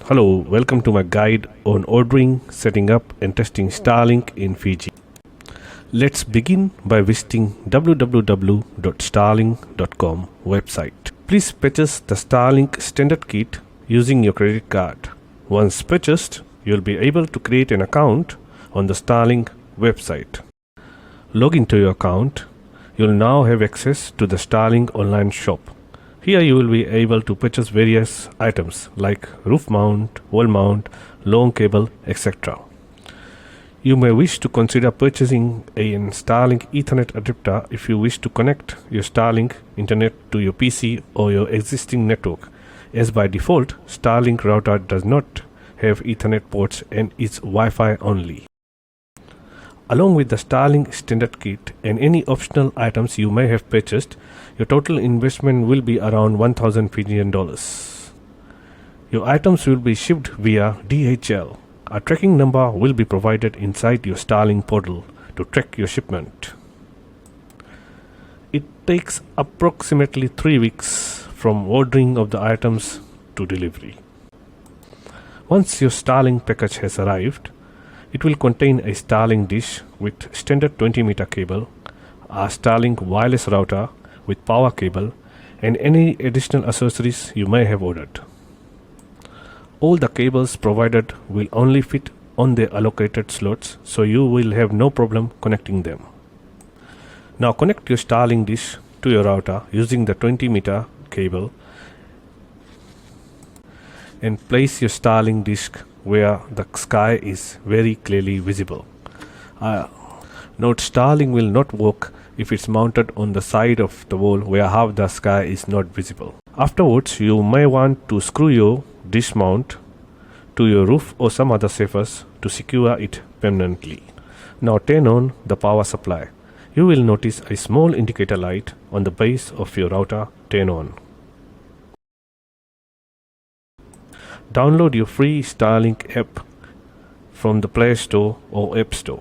Hello, welcome to my guide on ordering, setting up and testing Starlink in Fiji. Let's begin by visiting www.starlink.com website. Please purchase the Starlink standard kit using your credit card. Once purchased, you'll be able to create an account on the Starlink website. Log into your account. You'll now have access to the Starlink online shop. Here you will be able to purchase various items like roof mount, wall mount, long cable, etc. You may wish to consider purchasing a Starlink Ethernet adapter if you wish to connect your Starlink internet to your PC or your existing network, as by default Starlink router does not have Ethernet ports and is Wi-Fi only. Along with the Starlink standard kit and any optional items you may have purchased, your total investment will be around 1,000 Fijian dollars. Your items will be shipped via DHL. A tracking number will be provided inside your Starlink portal to track your shipment. It takes approximately 3 weeks from ordering of the items to delivery. Once your Starlink package has arrived, it will contain a Starlink dish with standard 20-meter cable, a Starlink wireless router with power cable, and any additional accessories you may have ordered. All the cables provided will only fit on the allocated slots, so you will have no problem connecting them. Now connect your Starlink dish to your router using the 20-meter cable and place your Starlink dish where the sky is very clearly visible. Note, Starlink will not work if it's mounted on the side of the wall where half the sky is not visible. Afterwards, you may want to screw your dish mount to your roof or some other surface to secure it permanently. Now turn on the power supply. You will notice a small indicator light on the base of your router turn on. Download your free Starlink app from the Play Store or App Store.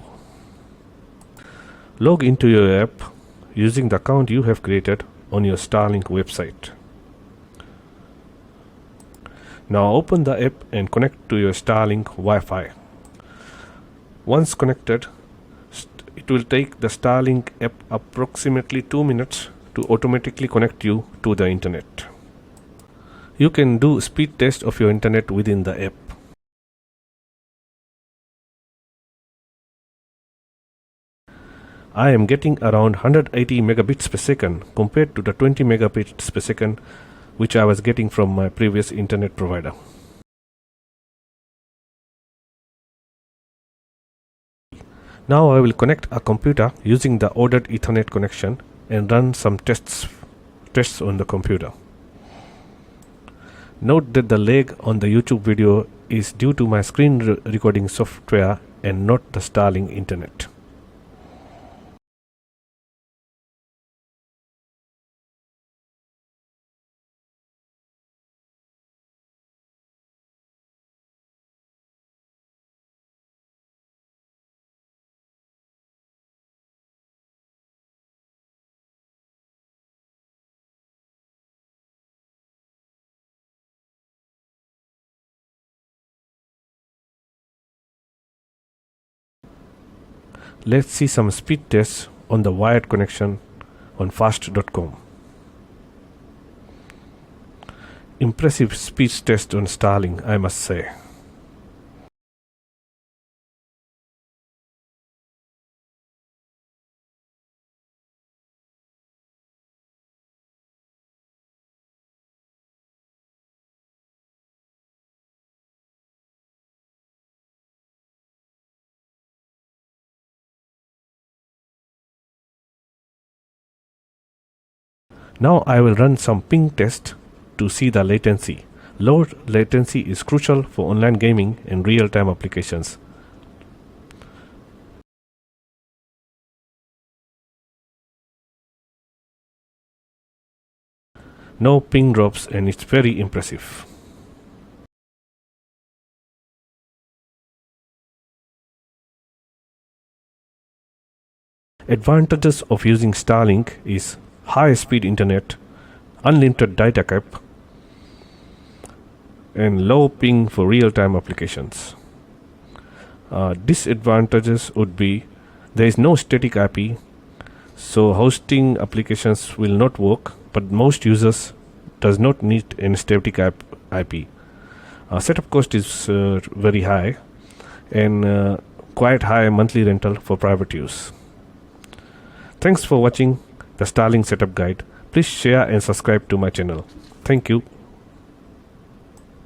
Log into your app using the account you have created on your Starlink website. Now open the app and connect to your Starlink Wi-Fi. Once connected, it will take the Starlink app approximately 2 minutes to automatically connect you to the internet. You can do speed test of your internet within the app. I am getting around 180 megabits per second compared to the 20 megabits per second which I was getting from my previous internet provider. Now I will connect a computer using the ordered Ethernet connection and run some tests on the computer. Note that the lag on the YouTube video is due to my screen recording software and not the Starlink internet. Let's see some speed tests on the wired connection on fast.com. Impressive speed test on Starlink, I must say. Now I will run some ping test to see the latency. Low latency is crucial for online gaming and real-time applications. No ping drops and it's very impressive. Advantages of using Starlink is high speed internet, unlimited data cap, and low ping for real-time applications. Disadvantages would be there is no static IP, so hosting applications will not work, but most users does not need any static IP. Setup cost is very high and quite high monthly rental for private use. Thanks for watching the Starlink setup guide. Please share and subscribe to my channel. Thank you.